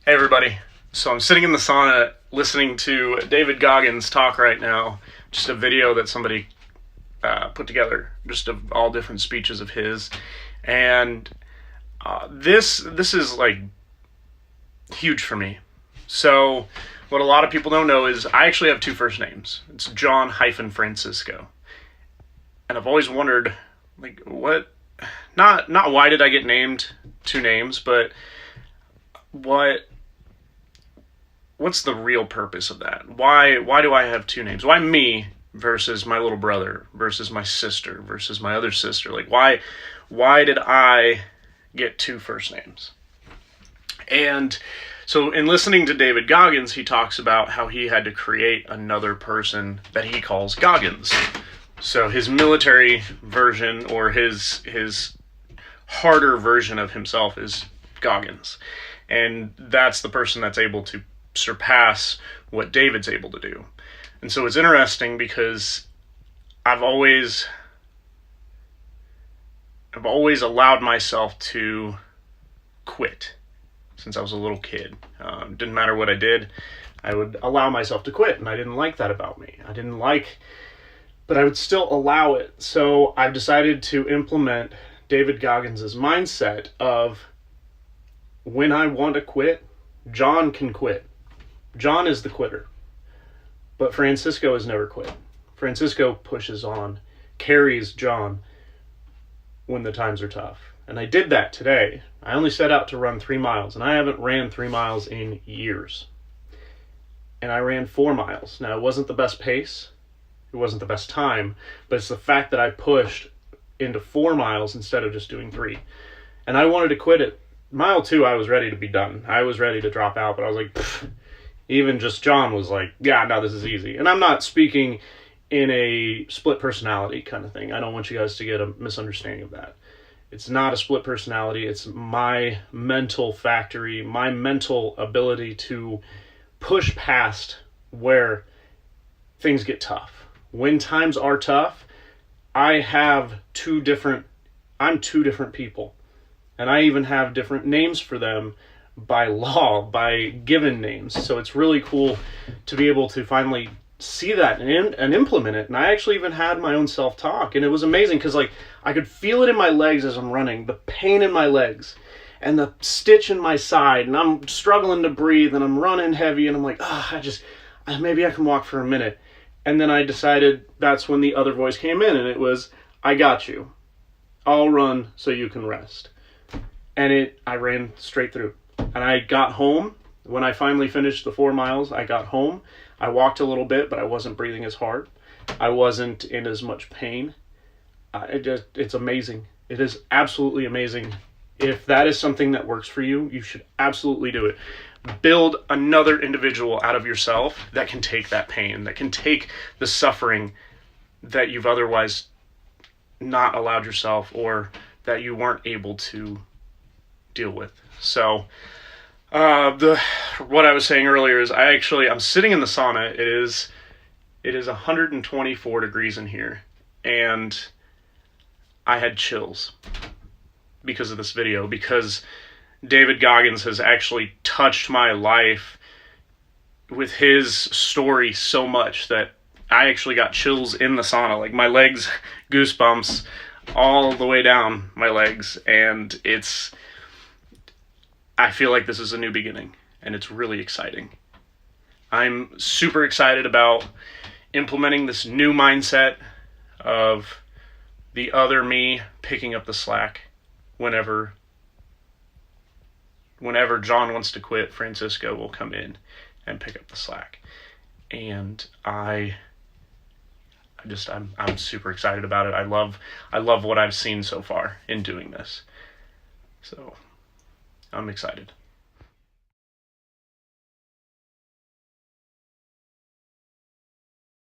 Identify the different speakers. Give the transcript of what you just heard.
Speaker 1: Hey everybody. So I'm sitting in the sauna listening to David Goggins talk right now. Just a video that somebody put together, just of all different speeches of his. And this is like huge for me. So what a lot of people don't know is I actually have two first names. It's John-Francisco. And I've always wondered, like, what, not why did I get named two names, but what's the real purpose of that? Why do I have two names? Why me versus my little brother versus my sister versus my other sister? Like, why did I get two first names? And so in listening to David Goggins, he talks about how he had to create another person that he calls Goggins. So his military version, or his harder version of himself, is Goggins. And that's the person that's able to surpass what David's able to do. And so it's interesting because I've always allowed myself to quit since I was a little kid. Didn't matter what I did, I would allow myself to quit, and I didn't like that about me. But I would still allow it. So I've decided to implement David Goggins' mindset of, when I want to quit, John can quit. John is the quitter. But Francisco has never quit. Francisco pushes on, carries John when the times are tough. And I did that today. I only set out to run 3 miles, and I haven't ran 3 miles in years. And I ran 4 miles. Now, it wasn't the best pace. It wasn't the best time. But it's the fact that I pushed into 4 miles instead of just doing 3. And I wanted to quit it. Mile 2, I was ready to be done. I was ready to drop out, but I was like, even just John was like, yeah, no, this is easy. And I'm not speaking in a split personality kind of thing. I don't want you guys to get a misunderstanding of that. It's not a split personality. It's my mental factory, my mental ability to push past where things get tough. When times are tough, I'm two different people. And I even have different names for them by law, by given names. So it's really cool to be able to finally see that and implement it. And I actually even had my own self-talk. And it was amazing because, like, I could feel it in my legs as I'm running, the pain in my legs and the stitch in my side. And I'm struggling to breathe and I'm running heavy. And I'm like, maybe I can walk for a minute. And then I decided that's when the other voice came in. And it was, I got you. I'll run so you can rest. And I ran straight through. And I got home. When I finally finished the 4 miles, I got home. I walked a little bit, but I wasn't breathing as hard. I wasn't in as much pain. It's amazing. It is absolutely amazing. If that is something that works for you, you should absolutely do it. Build another individual out of yourself that can take that pain, that can take the suffering that you've otherwise not allowed yourself, or that you weren't able to deal with. So what I was saying earlier is I'm sitting in the sauna. It is 124 degrees in here, and I had chills because of this video, because David Goggins has actually touched my life with his story so much that I actually got chills in the sauna. Like, my legs, goosebumps all the way down my legs, and I feel like this is a new beginning, and it's really exciting. I'm super excited about implementing this new mindset of the other me picking up the slack whenever John wants to quit. Francisco will come in and pick up the slack. And I'm super excited about it. I love what I've seen so far in doing this. So I'm excited.